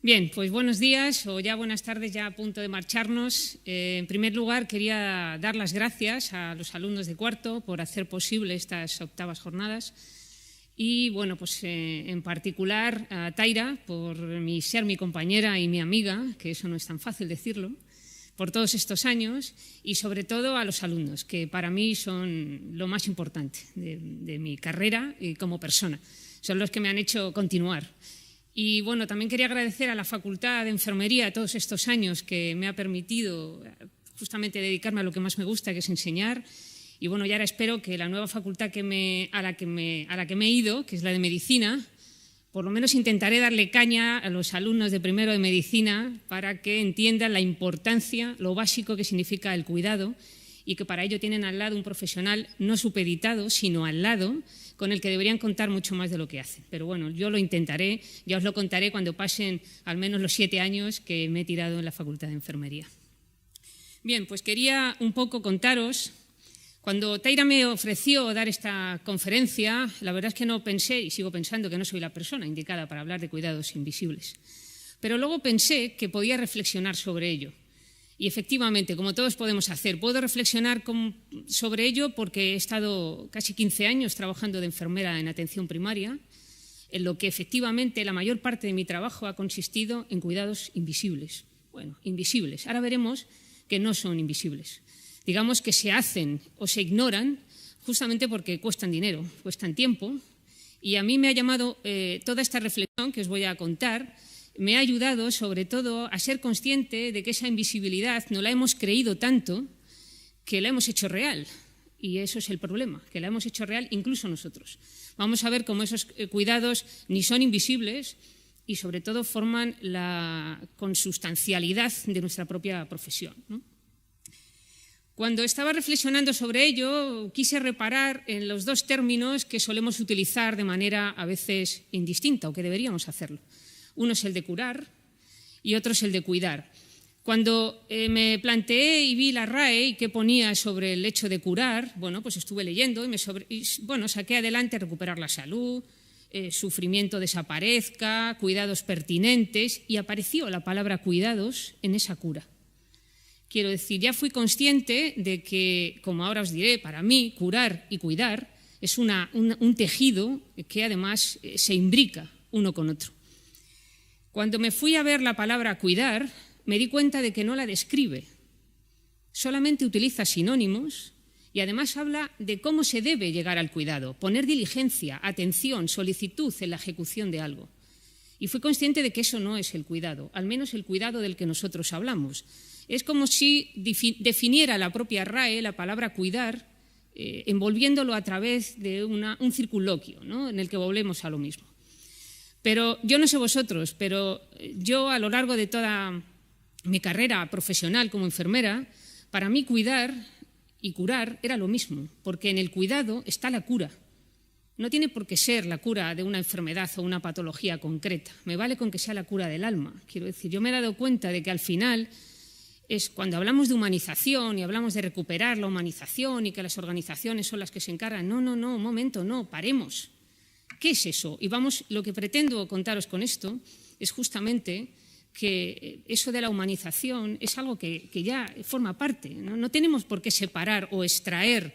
Bien, pues buenos días o ya buenas tardes, ya a punto de marcharnos. En primer lugar, quería dar las gracias a los alumnos de cuarto por hacer posible estas octavas jornadas y, bueno, pues en particular a Taira por ser mi compañera y mi amiga, que eso no es tan fácil decirlo, por todos estos años y sobre todo a los alumnos, que para mí son lo más importante de mi carrera y como persona. Son los que me han hecho continuar. Y bueno, también quería agradecer a la Facultad de Enfermería todos estos años que me ha permitido justamente dedicarme a lo que más me gusta, que es enseñar. Y bueno, ya ahora espero que la nueva facultad a la que me he ido, que es la de Medicina, por lo menos intentaré darle caña a los alumnos de primero de Medicina para que entiendan la importancia, lo básico que significa el cuidado y que para ello tienen al lado un profesional no supeditado, sino al lado, con el que deberían contar mucho más de lo que hacen. Pero bueno, yo lo intentaré, ya os lo contaré cuando pasen al menos los 7 años que me he tirado en la Facultad de Enfermería. Bien, pues quería un poco contaros. Cuando Taira me ofreció dar esta conferencia, la verdad es que no pensé, y sigo pensando que no soy la persona indicada para hablar de cuidados invisibles. Pero luego pensé que podía reflexionar sobre ello. Y efectivamente, como todos podemos hacer, puedo reflexionar sobre ello porque he estado casi 15 años trabajando de enfermera en atención primaria, en lo que efectivamente la mayor parte de mi trabajo ha consistido en cuidados invisibles. Bueno, invisibles. Ahora veremos que no son invisibles. Digamos que se hacen o se ignoran justamente porque cuestan dinero, cuestan tiempo. Y a mí me ha llamado toda esta reflexión que os voy a contar, me ha ayudado sobre todo a ser consciente de que esa invisibilidad no la hemos creído tanto que la hemos hecho real. Y eso es el problema, que la hemos hecho real incluso nosotros. Vamos a ver cómo esos cuidados ni son invisibles y sobre todo forman la consustancialidad de nuestra propia profesión, ¿no? Cuando estaba reflexionando sobre ello, quise reparar en los dos términos que solemos utilizar de manera a veces indistinta o que deberíamos hacerlo. Uno es el de curar y otro es el de cuidar. Cuando me planteé y vi la RAE y qué ponía sobre el hecho de curar, bueno, pues estuve leyendo y saqué adelante recuperar la salud, sufrimiento desaparezca, cuidados pertinentes y apareció la palabra cuidados en esa cura. Quiero decir, ya fui consciente de que, como ahora os diré, para mí curar y cuidar es un tejido que además se imbrica uno con otro. Cuando me fui a ver la palabra cuidar, me di cuenta de que no la describe, solamente utiliza sinónimos y además habla de cómo se debe llegar al cuidado, poner diligencia, atención, solicitud en la ejecución de algo. Y fui consciente de que eso no es el cuidado, al menos el cuidado del que nosotros hablamos. Es como si definiera la propia RAE la palabra cuidar, envolviéndolo a través de un circunloquio, ¿no?, en el que volvemos a lo mismo. Pero yo no sé vosotros, pero yo a lo largo de toda mi carrera profesional como enfermera, para mí cuidar y curar era lo mismo, porque en el cuidado está la cura. No tiene por qué ser la cura de una enfermedad o una patología concreta. Me vale con que sea la cura del alma. Quiero decir, yo me he dado cuenta de que al final es cuando hablamos de humanización y hablamos de recuperar la humanización y que las organizaciones son las que se encargan. No, un momento, no, paremos. ¿Qué es eso? Y lo que pretendo contaros con esto es justamente que eso de la humanización es algo que ya forma parte. No tenemos por qué separar o extraer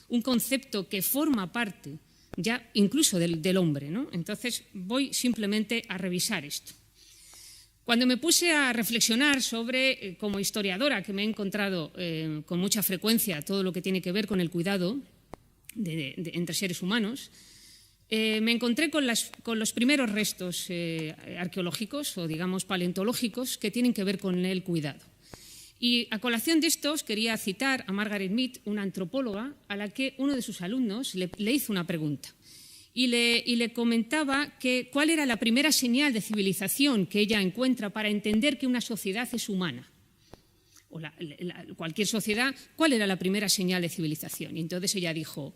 un concepto que forma parte ya incluso del hombre, ¿no? Entonces voy simplemente a revisar esto. Cuando me puse a reflexionar sobre, como historiadora, que me he encontrado con mucha frecuencia todo lo que tiene que ver con el cuidado entre seres humanos, me encontré con los primeros restos arqueológicos o digamos paleontológicos que tienen que ver con el cuidado. Y a colación de estos quería citar a Margaret Mead, una antropóloga a la que uno de sus alumnos le hizo una pregunta y le comentaba cuál era la primera señal de civilización que ella encuentra para entender que una sociedad es humana. O cualquier sociedad, ¿cuál era la primera señal de civilización? Y entonces ella dijo,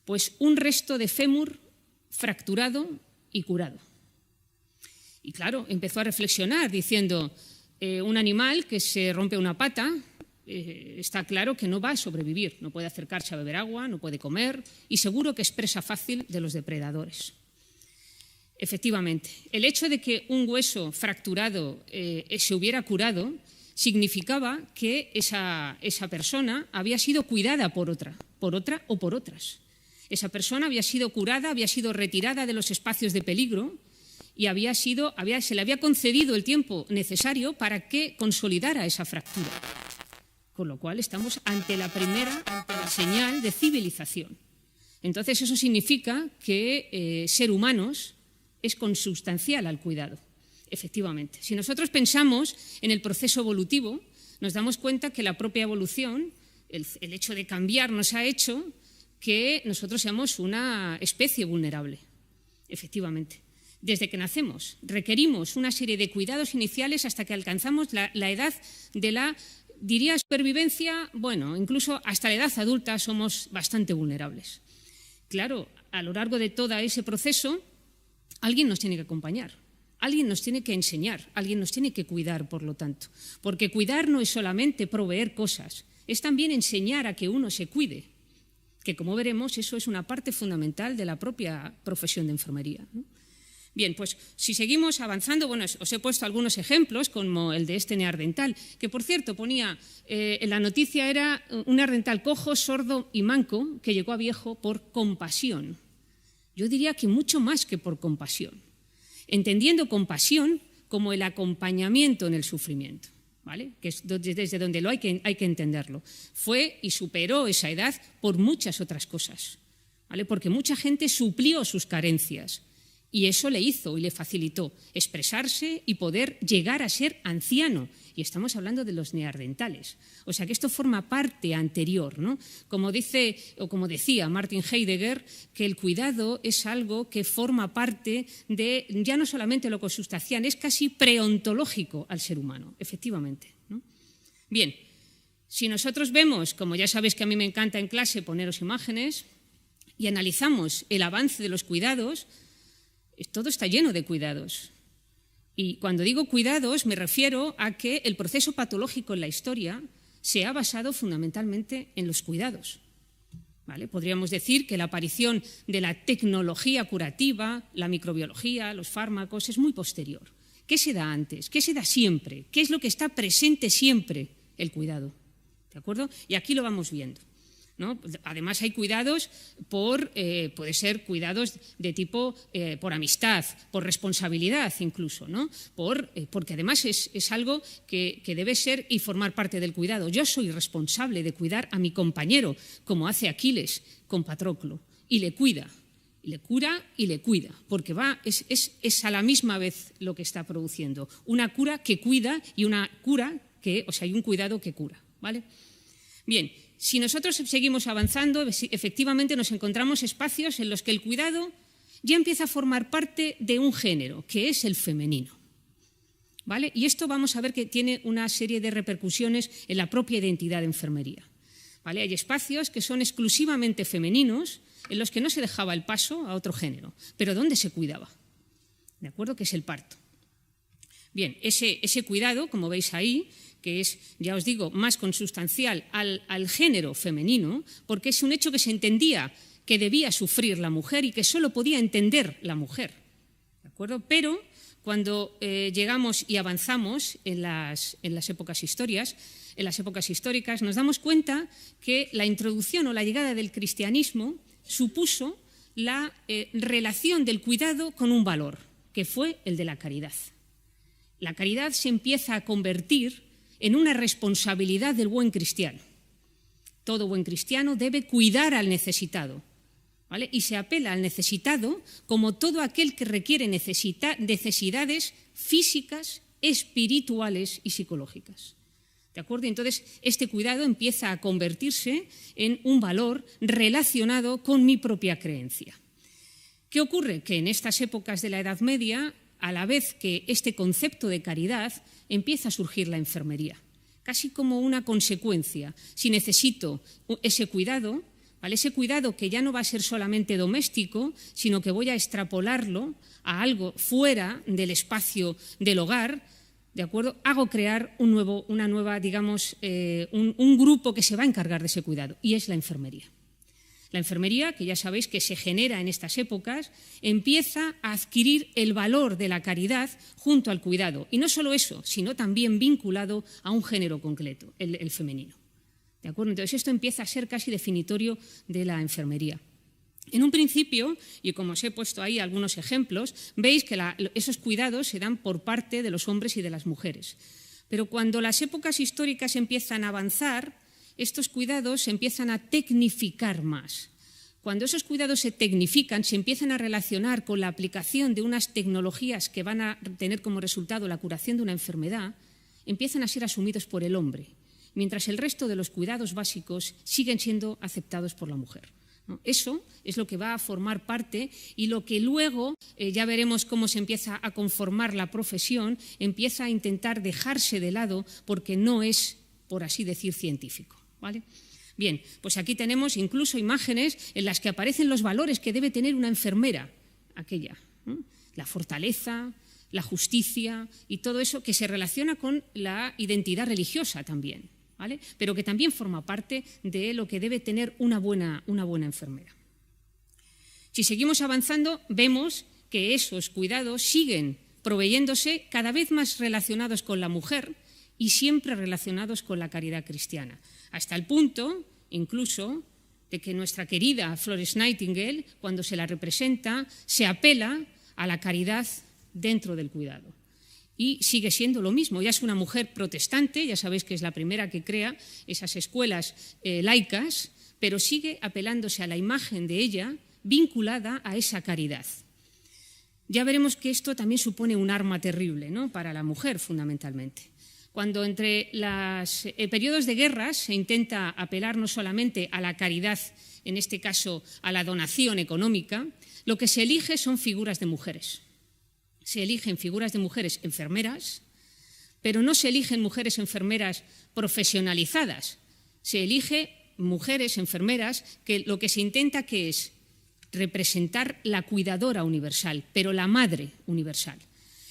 pues un resto de fémur fracturado y curado. Y claro, empezó a reflexionar diciendo, un animal que se rompe una pata, está claro que no va a sobrevivir, no puede acercarse a beber agua, no puede comer y seguro que es presa fácil de los depredadores. Efectivamente, el hecho de que un hueso fracturado se hubiera curado significaba que esa persona había sido cuidada por otra o por otras. Esa persona había sido curada, había sido retirada de los espacios de peligro y se le había concedido el tiempo necesario para que consolidara esa fractura. Con lo cual estamos ante la primera señal de civilización. Entonces eso significa que ser humanos es consubstancial al cuidado. Efectivamente, si nosotros pensamos en el proceso evolutivo, nos damos cuenta que la propia evolución, el hecho de cambiar, nos ha hecho que nosotros seamos una especie vulnerable. Efectivamente, desde que nacemos requerimos una serie de cuidados iniciales hasta que alcanzamos la edad de la, diría, supervivencia, bueno, incluso hasta la edad adulta somos bastante vulnerables. Claro, a lo largo de todo ese proceso, alguien nos tiene que acompañar. Alguien nos tiene que enseñar, alguien nos tiene que cuidar, por lo tanto. Porque cuidar no es solamente proveer cosas, es también enseñar a que uno se cuide, que como veremos eso es una parte fundamental de la propia profesión de enfermería, ¿no? Bien, pues si seguimos avanzando, bueno, os he puesto algunos ejemplos, como el de este neandertal, que por cierto ponía, en la noticia era un neandertal cojo, sordo y manco, que llegó a viejo por compasión. Yo diría que mucho más que por compasión. Entendiendo compasión como el acompañamiento en el sufrimiento, ¿vale? Que es desde donde hay que entenderlo. Fue y superó esa edad por muchas otras cosas, ¿vale? Porque mucha gente suplió sus carencias y eso le hizo y le facilitó expresarse y poder llegar a ser anciano. Y estamos hablando de los neandertales. O sea que esto forma parte anterior, ¿no? Como dice, o como decía Martin Heidegger, que el cuidado es algo que forma parte de, ya no solamente lo consubstancial, es casi preontológico al ser humano, efectivamente, ¿no? Bien, si nosotros vemos, como ya sabéis que a mí me encanta en clase poneros imágenes, y analizamos el avance de los cuidados, todo está lleno de cuidados. Y cuando digo cuidados me refiero a que el proceso patológico en la historia se ha basado fundamentalmente en los cuidados, ¿vale? Podríamos decir que la aparición de la tecnología curativa, la microbiología, los fármacos, es muy posterior. ¿Qué se da antes? ¿Qué se da siempre? ¿Qué es lo que está presente siempre? El cuidado, ¿de acuerdo? Y aquí lo vamos viendo, ¿no? Además hay cuidados puede ser cuidados de tipo por amistad, por responsabilidad incluso, ¿no? Porque además es algo que debe ser y formar parte del cuidado. Yo soy responsable de cuidar a mi compañero, como hace Aquiles con Patroclo, y le cuida, y le cura y le cuida, porque es a la misma vez lo que está produciendo. Una cura que cuida y una cura hay un cuidado que cura, ¿vale? Bien, si nosotros seguimos avanzando, efectivamente nos encontramos espacios en los que el cuidado ya empieza a formar parte de un género, que es el femenino, ¿vale? Y esto vamos a ver que tiene una serie de repercusiones en la propia identidad de enfermería, ¿vale? Hay espacios que son exclusivamente femeninos, en los que no se dejaba el paso a otro género, pero ¿dónde se cuidaba? ¿De acuerdo? Que es el parto. Bien, ese cuidado, como veis ahí, que es, ya os digo, más consubstancial al género femenino, porque es un hecho que se entendía que debía sufrir la mujer y que solo podía entender la mujer, ¿de acuerdo? Pero cuando llegamos y avanzamos en las épocas históricas, nos damos cuenta que la introducción o la llegada del cristianismo supuso la relación del cuidado con un valor, que fue el de la caridad. La caridad se empieza a convertir en una responsabilidad del buen cristiano. Todo buen cristiano debe cuidar al necesitado, ¿vale? Y se apela al necesitado como todo aquel que requiere necesidades físicas, espirituales y psicológicas, ¿de acuerdo? Entonces, este cuidado empieza a convertirse en un valor relacionado con mi propia creencia. ¿Qué ocurre? Que en estas épocas de la Edad Media, a la vez que este concepto de caridad, empieza a surgir la enfermería, casi como una consecuencia. Si necesito ese cuidado, ¿vale? Ese cuidado que ya no va a ser solamente doméstico, sino que voy a extrapolarlo a algo fuera del espacio del hogar, ¿de acuerdo? Hago crear un grupo que se va a encargar de ese cuidado, y es la enfermería. La enfermería, que ya sabéis que se genera en estas épocas, empieza a adquirir el valor de la caridad junto al cuidado. Y no solo eso, sino también vinculado a un género concreto, el femenino. ¿De acuerdo? Entonces esto empieza a ser casi definitorio de la enfermería. En un principio, y como os he puesto ahí algunos ejemplos, veis que esos cuidados se dan por parte de los hombres y de las mujeres. Pero cuando las épocas históricas empiezan a avanzar, estos cuidados se empiezan a tecnificar más. Cuando esos cuidados se tecnifican, se empiezan a relacionar con la aplicación de unas tecnologías que van a tener como resultado la curación de una enfermedad, empiezan a ser asumidos por el hombre, mientras el resto de los cuidados básicos siguen siendo aceptados por la mujer. Eso es lo que va a formar parte y lo que luego, ya veremos cómo se empieza a conformar la profesión, empieza a intentar dejarse de lado porque no es, por así decir, científico. ¿Vale? Bien, pues aquí tenemos incluso imágenes en las que aparecen los valores que debe tener una enfermera, aquella, ¿no? La fortaleza, la justicia y todo eso que se relaciona con la identidad religiosa también, ¿vale? Pero que también forma parte de lo que debe tener una buena enfermera. Si seguimos avanzando, vemos que esos cuidados siguen proveyéndose cada vez más relacionados con la mujer y siempre relacionados con la caridad cristiana, hasta el punto, incluso, de que nuestra querida Florence Nightingale, cuando se la representa, se apela a la caridad dentro del cuidado. Y sigue siendo lo mismo, ya es una mujer protestante, ya sabéis que es la primera que crea esas escuelas laicas, pero sigue apelándose a la imagen de ella vinculada a esa caridad. Ya veremos que esto también supone un arma terrible, ¿no?, para la mujer, fundamentalmente. Cuando entre los periodos de guerras se intenta apelar no solamente a la caridad, en este caso a la donación económica, lo que se elige son figuras de mujeres. Se eligen figuras de mujeres enfermeras, pero no se eligen mujeres enfermeras profesionalizadas. Se elige mujeres enfermeras que lo que se intenta que es representar la cuidadora universal, pero la madre universal.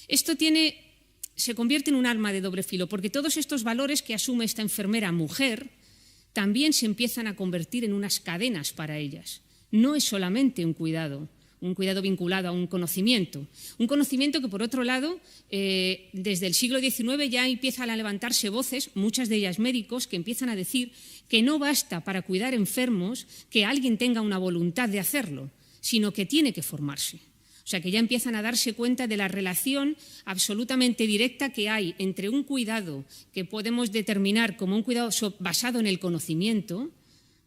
Esto se convierte en un arma de doble filo, porque todos estos valores que asume esta enfermera mujer también se empiezan a convertir en unas cadenas para ellas. No es solamente un cuidado vinculado a un conocimiento que, por otro lado, desde el siglo XIX ya empiezan a levantarse voces, muchas de ellas médicos, que empiezan a decir que no basta para cuidar enfermos que alguien tenga una voluntad de hacerlo, sino que tiene que formarse. O sea, que ya empiezan a darse cuenta de la relación absolutamente directa que hay entre un cuidado que podemos determinar como un cuidado basado en el conocimiento,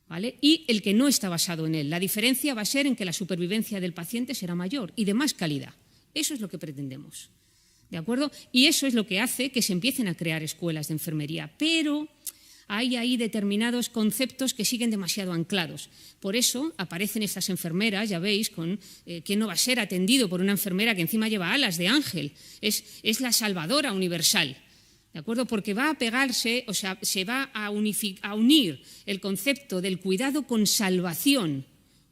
¿vale?, y el que no está basado en él. La diferencia va a ser en que la supervivencia del paciente será mayor y de más calidad. Eso es lo que pretendemos, ¿de acuerdo? Y eso es lo que hace que se empiecen a crear escuelas de enfermería, pero hay ahí determinados conceptos que siguen demasiado anclados. Por eso aparecen estas enfermeras, ya veis, que no va a ser atendido por una enfermera que encima lleva alas de ángel, es la salvadora universal, ¿de acuerdo? Porque va a pegarse, o sea, se va a unir el concepto del cuidado con salvación,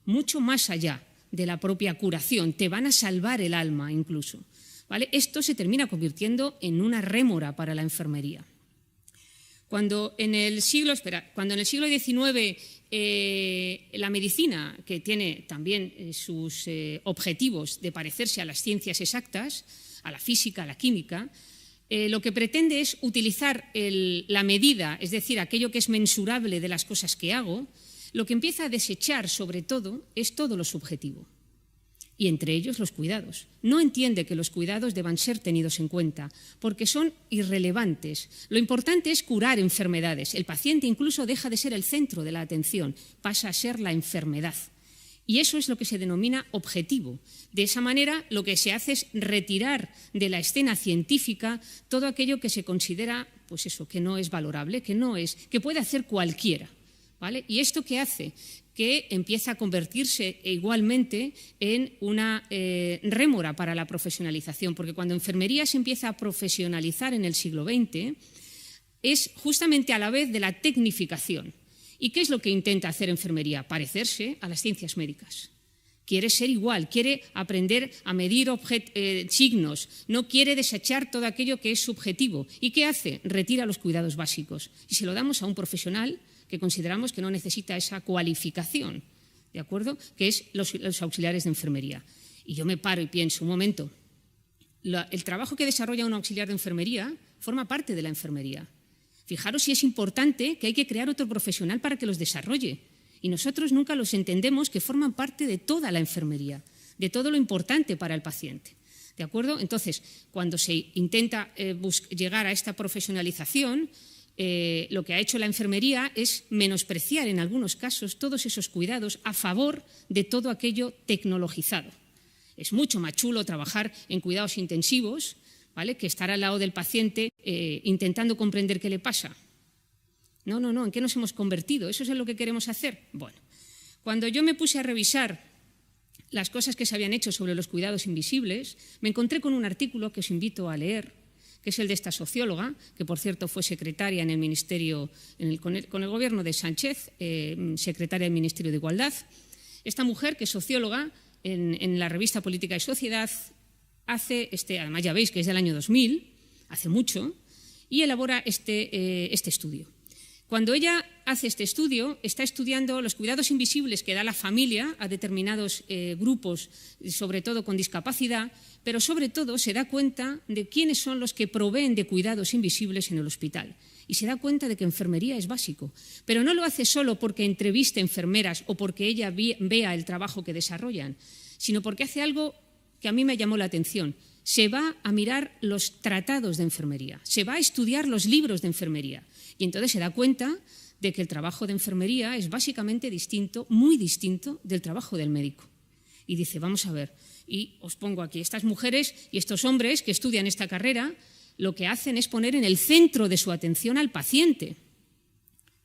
mucho más allá de la propia curación, te van a salvar el alma incluso, ¿vale? Esto se termina convirtiendo en una rémora para la enfermería. Cuando en el siglo XIX la medicina, que tiene también sus objetivos de parecerse a las ciencias exactas, a la física, a la química, lo que pretende es utilizar la medida, es decir, aquello que es mensurable de las cosas que hago, lo que empieza a desechar sobre todo es todo lo subjetivo. Y entre ellos los cuidados. No entiende que los cuidados deban ser tenidos en cuenta, porque son irrelevantes. Lo importante es curar enfermedades. El paciente incluso deja de ser el centro de la atención, pasa a ser la enfermedad. Y eso es lo que se denomina objetivo. De esa manera, lo que se hace es retirar de la escena científica todo aquello que se considera, pues eso, que no es valorable, que puede hacer cualquiera, ¿vale? ¿Y esto qué hace? Que empieza a convertirse igualmente en una rémora para la profesionalización, porque cuando enfermería se empieza a profesionalizar en el siglo XX, es justamente a la vez de la tecnificación. ¿Y qué es lo que intenta hacer enfermería? Parecerse a las ciencias médicas. Quiere ser igual, quiere aprender a medir signos, no quiere desechar todo aquello que es subjetivo. ¿Y qué hace? Retira los cuidados básicos y se lo damos a un profesional que consideramos que no necesita esa cualificación ¿de acuerdo? Que es los auxiliares de enfermería. Y yo me paro y pienso, un momento, el trabajo que desarrolla un auxiliar de enfermería forma parte de la enfermería. Fijaros si es importante que hay que crear otro profesional para que los desarrolle. Y nosotros nunca los entendemos que forman parte de toda la enfermería, de todo lo importante para el paciente. ¿De acuerdo? Entonces, cuando se intenta llegar a esta profesionalización, lo que ha hecho la enfermería es menospreciar en algunos casos todos esos cuidados a favor de todo aquello tecnologizado. Es mucho más chulo trabajar en cuidados intensivos, ¿vale?, que estar al lado del paciente intentando comprender qué le pasa. No, ¿en qué nos hemos convertido? ¿Eso es en lo que queremos hacer? Bueno, cuando yo me puse a revisar las cosas que se habían hecho sobre los cuidados invisibles, me encontré con un artículo que os invito a leer, que es el de esta socióloga, que por cierto fue secretaria en el Ministerio, con el gobierno de Sánchez, secretaria del Ministerio de Igualdad. Esta mujer, que es socióloga, en la revista Política y Sociedad, hace, además ya veis que es del año 2000, hace mucho, y elabora este estudio. Cuando ella hace este estudio, está estudiando los cuidados invisibles que da la familia a determinados grupos, sobre todo con discapacidad, pero sobre todo se da cuenta de quiénes son los que proveen de cuidados invisibles en el hospital. Y se da cuenta de que enfermería es básico. Pero no lo hace solo porque entreviste enfermeras o porque ella vea el trabajo que desarrollan, sino porque hace algo que a mí me llamó la atención. Se va a mirar los tratados de enfermería, se va a estudiar los libros de enfermería. Y entonces se da cuenta de que el trabajo de enfermería es básicamente distinto, muy distinto del trabajo del médico. Y dice, vamos a ver, y os pongo aquí, estas mujeres y estos hombres que estudian esta carrera, lo que hacen es poner en el centro de su atención al paciente.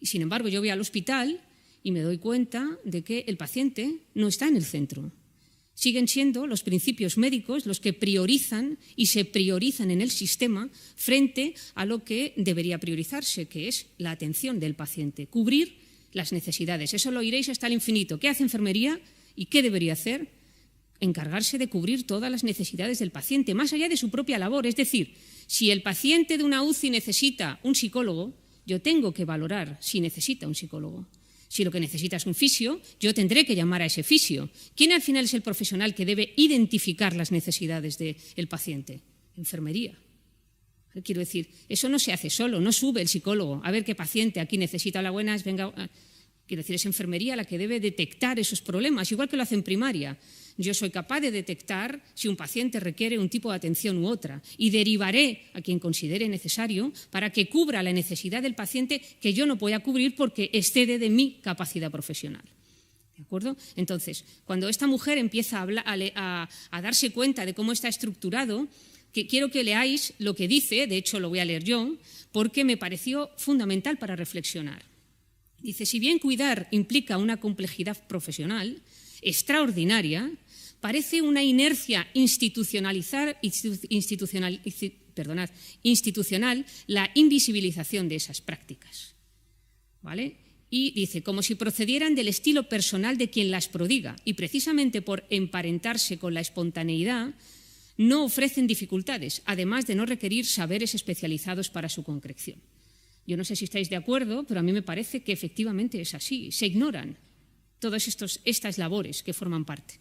Y sin embargo, yo voy al hospital y me doy cuenta de que el paciente no está en el centro. Siguen siendo los principios médicos los que priorizan y se priorizan en el sistema frente a lo que debería priorizarse, que es la atención del paciente, cubrir las necesidades. Eso lo oiréis hasta el infinito. ¿Qué hace enfermería y qué debería hacer? Encargarse de cubrir todas las necesidades del paciente, más allá de su propia labor. Es decir, si el paciente de una UCI necesita un psicólogo, yo tengo que valorar si necesita un psicólogo. Si lo que necesita es un fisio, yo tendré que llamar a ese fisio. ¿Quién al final es el profesional que debe identificar las necesidades del paciente? Enfermería. Quiero decir, eso no se hace solo, no sube el psicólogo. A ver qué paciente aquí necesita la buena, venga. Quiero decir, es enfermería la que debe detectar esos problemas, igual que lo hace en primaria. Yo soy capaz de detectar si un paciente requiere un tipo de atención u otra y derivaré a quien considere necesario para que cubra la necesidad del paciente que yo no pueda cubrir porque excede de mi capacidad profesional. ¿De acuerdo? Entonces, cuando esta mujer empieza a darse cuenta de cómo está estructurado, que quiero que leáis lo que dice, de hecho lo voy a leer yo, porque me pareció fundamental para reflexionar. Dice, si bien cuidar implica una complejidad profesional extraordinaria, parece una inercia institucional la invisibilización de esas prácticas. ¿Vale? Y dice, como si procedieran del estilo personal de quien las prodiga, y precisamente por emparentarse con la espontaneidad, no ofrecen dificultades, además de no requerir saberes especializados para su concreción. Yo no sé si estáis de acuerdo, pero a mí me parece que efectivamente es así. Se ignoran todas estas labores que forman parte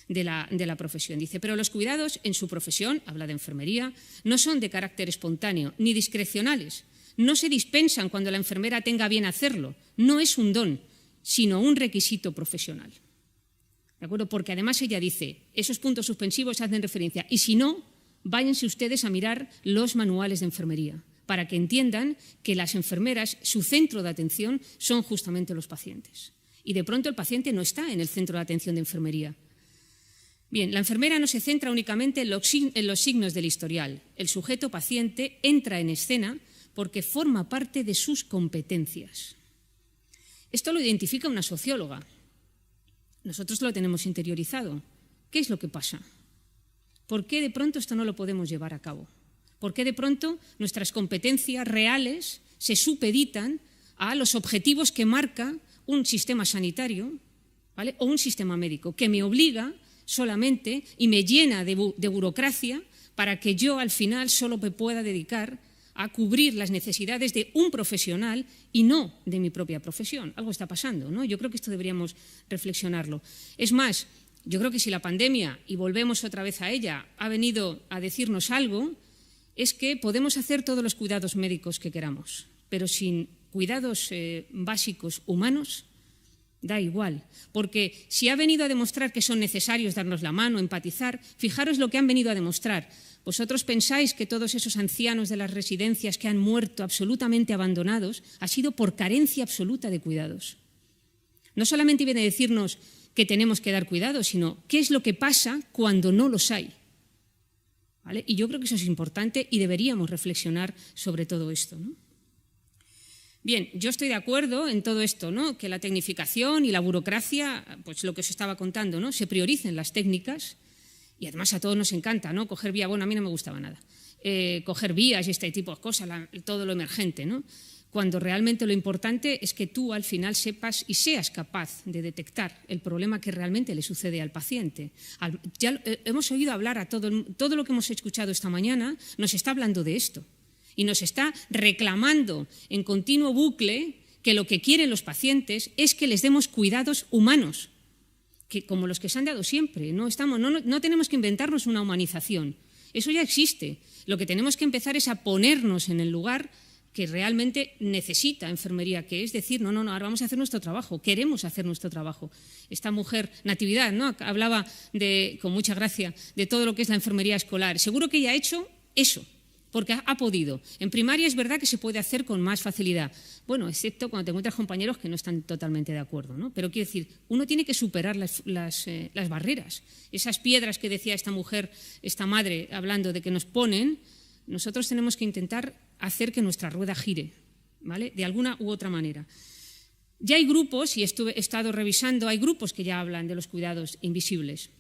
de la profesión. Dice, pero los cuidados en su profesión, habla de enfermería, no son de carácter espontáneo ni discrecionales. No se dispensan cuando la enfermera tenga bien hacerlo. No es un don, sino un requisito profesional. ¿De acuerdo? Porque además ella dice, esos puntos suspensivos hacen referencia, y si no, váyanse ustedes a mirar los manuales de enfermería, para que entiendan que las enfermeras, su centro de atención son justamente los pacientes. Y de pronto el paciente no está en el centro de atención de enfermería. Bien, la enfermera no se centra únicamente en los signos del historial. El sujeto paciente entra en escena porque forma parte de sus competencias. Esto lo identifica una socióloga. Nosotros lo tenemos interiorizado. ¿Qué es lo que pasa? ¿Por qué de pronto esto no lo podemos llevar a cabo? ¿Por qué de pronto nuestras competencias reales se supeditan a los objetivos que marca un sistema sanitario, ¿vale?, o un sistema médico, que me obliga solamente y me llena de burocracia para que yo al final solo me pueda dedicar a cubrir las necesidades de un profesional y no de mi propia profesión. Algo está pasando, ¿no? Yo creo que esto deberíamos reflexionarlo. Es más, yo creo que si la pandemia, y volvemos otra vez a ella, ha venido a decirnos algo, es que podemos hacer todos los cuidados médicos que queramos, pero sin cuidados básicos humanos, da igual, porque si ha venido a demostrar que son necesarios darnos la mano, empatizar, fijaros lo que han venido a demostrar. ¿Vosotros pensáis que todos esos ancianos de las residencias que han muerto absolutamente abandonados ha sido por carencia absoluta de cuidados? No solamente viene a decirnos que tenemos que dar cuidados, sino qué es lo que pasa cuando no los hay. ¿Vale? Y yo creo que eso es importante y deberíamos reflexionar sobre todo esto, ¿no? Bien, yo estoy de acuerdo en todo esto, ¿no? Que la tecnificación y la burocracia, pues lo que os estaba contando, ¿no? Se prioricen las técnicas y además a todos nos encanta, ¿no? Coger vía, bueno, a mí no me gustaba nada, coger vías y este tipo de cosas, todo lo emergente, ¿no? Cuando realmente lo importante es que tú al final sepas y seas capaz de detectar el problema que realmente le sucede al paciente. Ya hemos oído hablar a todo lo que hemos escuchado esta mañana, nos está hablando de esto. Y nos está reclamando en continuo bucle que lo que quieren los pacientes es que les demos cuidados humanos, que, como los que se han dado siempre. No tenemos que inventarnos una humanización. Eso ya existe. Lo que tenemos que empezar es a ponernos en el lugar que realmente necesita enfermería, que es decir, no, ahora vamos a hacer nuestro trabajo, queremos hacer nuestro trabajo. Esta mujer, Natividad, ¿no? Hablaba con mucha gracia de todo lo que es la enfermería escolar. Seguro que ella ha hecho eso, porque ha podido. En primaria es verdad que se puede hacer con más facilidad, bueno, excepto cuando te encuentras compañeros que no están totalmente de acuerdo, ¿no? Pero quiero decir, uno tiene que superar las barreras. Esas piedras que decía esta mujer, esta madre, hablando de que nos ponen, nosotros tenemos que intentar hacer que nuestra rueda gire, ¿vale? De alguna u otra manera. Ya hay grupos, y he estado revisando, hay grupos que ya hablan de los cuidados invisibles,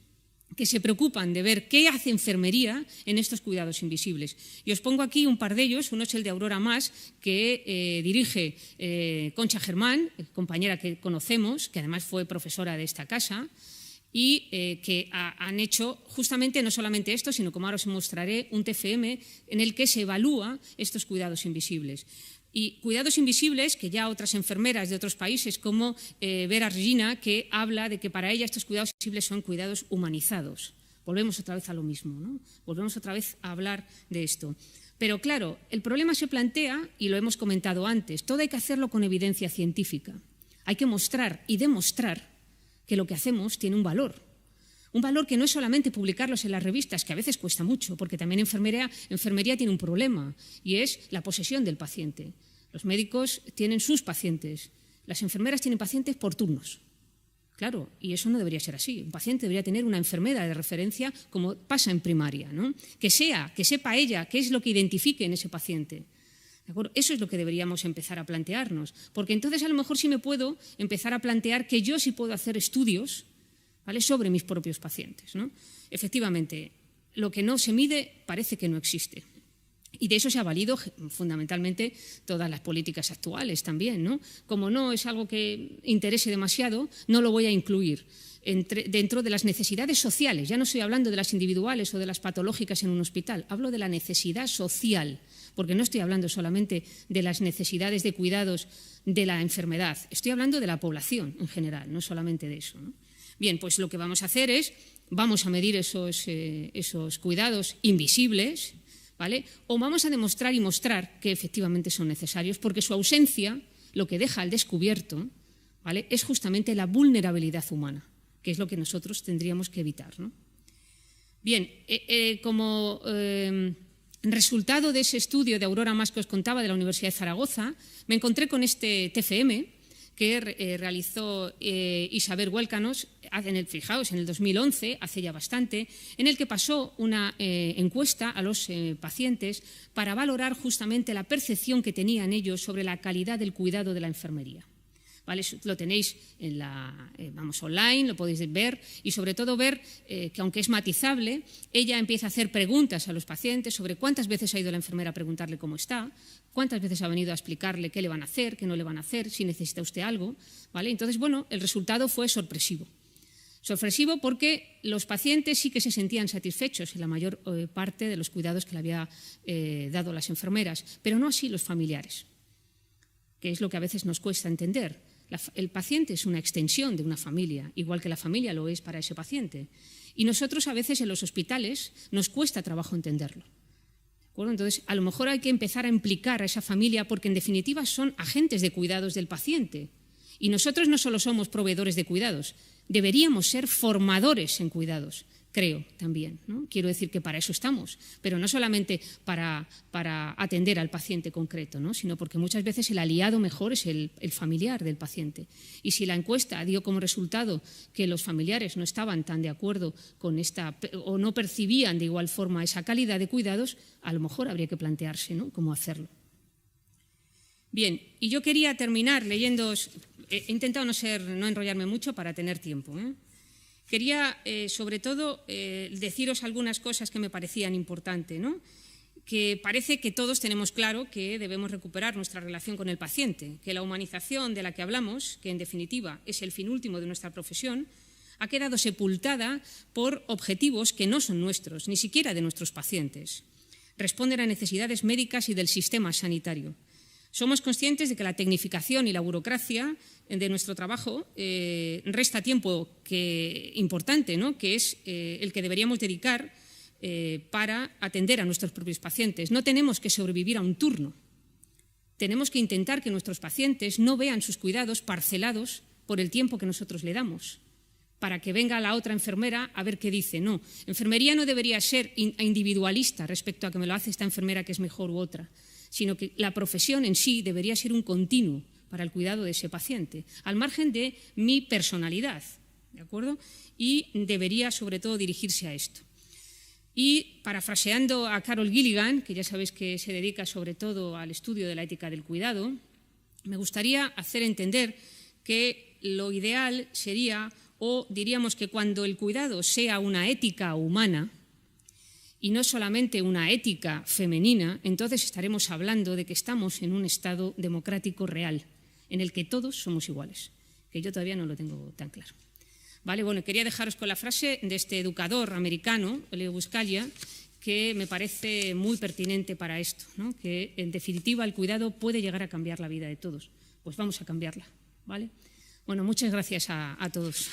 que se preocupan de ver qué hace enfermería en estos cuidados invisibles. Y os pongo aquí un par de ellos. Uno es el de Aurora Mas, que dirige Concha Germán, compañera que conocemos, que además fue profesora de esta casa, y que han hecho justamente no solamente esto, sino, como ahora os mostraré, un TFM en el que se evalúa estos cuidados invisibles. Y cuidados invisibles, que ya otras enfermeras de otros países, como Vera Regina, que habla de que para ella estos cuidados invisibles son cuidados humanizados. Volvemos otra vez a lo mismo, ¿no? Volvemos otra vez a hablar de esto. Pero claro, el problema se plantea, y lo hemos comentado antes, todo hay que hacerlo con evidencia científica. Hay que mostrar y demostrar que lo que hacemos tiene un valor. Un valor que no es solamente publicarlos en las revistas, que a veces cuesta mucho, porque también enfermería tiene un problema, y es la posesión del paciente. Los médicos tienen sus pacientes, las enfermeras tienen pacientes por turnos. Claro, y eso no debería ser así. Un paciente debería tener una enfermera de referencia, como pasa en primaria, ¿no? Que sepa ella qué es lo que identifique en ese paciente. ¿De acuerdo? Eso es lo que deberíamos empezar a plantearnos, porque entonces a lo mejor sí me puedo empezar a plantear que yo sí puedo hacer estudios, ¿vale?, sobre mis propios pacientes, ¿no? Efectivamente, lo que no se mide parece que no existe. Y de eso se ha valido fundamentalmente todas las políticas actuales también, ¿no? Como no es algo que interese demasiado, no lo voy a incluir dentro de las necesidades sociales. Ya no estoy hablando de las individuales o de las patológicas en un hospital, hablo de la necesidad social, porque no estoy hablando solamente de las necesidades de cuidados de la enfermedad, estoy hablando de la población en general, no solamente de eso, ¿no? Bien, pues lo que vamos a hacer es, vamos a medir esos cuidados invisibles, ¿vale? O vamos a demostrar y mostrar que efectivamente son necesarios, porque su ausencia, lo que deja al descubierto, ¿vale?, es justamente la vulnerabilidad humana, que es lo que nosotros tendríamos que evitar, ¿no? Bien, como resultado de ese estudio de Aurora Mas que os contaba de la Universidad de Zaragoza, me encontré con este TFM que realizó Isabel Huélcanos, fijaos, en el 2011, hace ya bastante, en el que pasó una encuesta a los pacientes para valorar justamente la percepción que tenían ellos sobre la calidad del cuidado de la enfermería. ¿Vale? Lo tenéis online, lo podéis ver y sobre todo ver que aunque es matizable, ella empieza a hacer preguntas a los pacientes sobre cuántas veces ha ido la enfermera a preguntarle cómo está, cuántas veces ha venido a explicarle qué le van a hacer, qué no le van a hacer, si necesita usted algo, ¿vale? Entonces, bueno, el resultado fue sorpresivo. Sorpresivo porque los pacientes sí que se sentían satisfechos en la mayor parte de los cuidados que le había dado las enfermeras, pero no así los familiares, que es lo que a veces nos cuesta entender. El paciente es una extensión de una familia, igual que la familia lo es para ese paciente. Y nosotros a veces en los hospitales nos cuesta trabajo entenderlo. ¿De acuerdo? Entonces, a lo mejor hay que empezar a implicar a esa familia porque en definitiva son agentes de cuidados del paciente. Y nosotros no solo somos proveedores de cuidados, deberíamos ser formadores en cuidados, creo también, ¿no? Quiero decir que para eso estamos, pero no solamente para atender al paciente concreto, ¿no? Sino porque muchas veces el aliado mejor es el familiar del paciente. Y si la encuesta dio como resultado que los familiares no estaban tan de acuerdo con esta, o no percibían de igual forma esa calidad de cuidados, a lo mejor habría que plantearse, ¿no?, cómo hacerlo. Bien, y yo quería terminar leyéndoos, he intentado no enrollarme mucho para tener tiempo, ¿eh? Quería, sobre todo, deciros algunas cosas que me parecían importantes, ¿no? Que parece que todos tenemos claro que debemos recuperar nuestra relación con el paciente, que la humanización de la que hablamos, que en definitiva es el fin último de nuestra profesión, ha quedado sepultada por objetivos que no son nuestros, ni siquiera de nuestros pacientes. Responden a necesidades médicas y del sistema sanitario. Somos conscientes de que la tecnificación y la burocracia de nuestro trabajo resta tiempo importante, ¿no?, que es el que deberíamos dedicar para atender a nuestros propios pacientes. No tenemos que sobrevivir a un turno. Tenemos que intentar que nuestros pacientes no vean sus cuidados parcelados por el tiempo que nosotros le damos, para que venga la otra enfermera a ver qué dice. No, enfermería no debería ser individualista respecto a que me lo hace esta enfermera que es mejor u otra, sino que la profesión en sí debería ser un continuo para el cuidado de ese paciente, al margen de mi personalidad, ¿de acuerdo? Y debería, sobre todo, dirigirse a esto. Y, parafraseando a Carol Gilligan, que ya sabéis que se dedica sobre todo al estudio de la ética del cuidado, me gustaría hacer entender que lo ideal sería, o diríamos que cuando el cuidado sea una ética humana, y no solamente una ética femenina, entonces estaremos hablando de que estamos en un Estado democrático real, en el que todos somos iguales, que yo todavía no lo tengo tan claro. Vale, bueno, quería dejaros con la frase de este educador americano, Leo Buscaglia, que me parece muy pertinente para esto, ¿no?, que en definitiva el cuidado puede llegar a cambiar la vida de todos. Pues vamos a cambiarla, ¿vale? Bueno, muchas gracias a todos.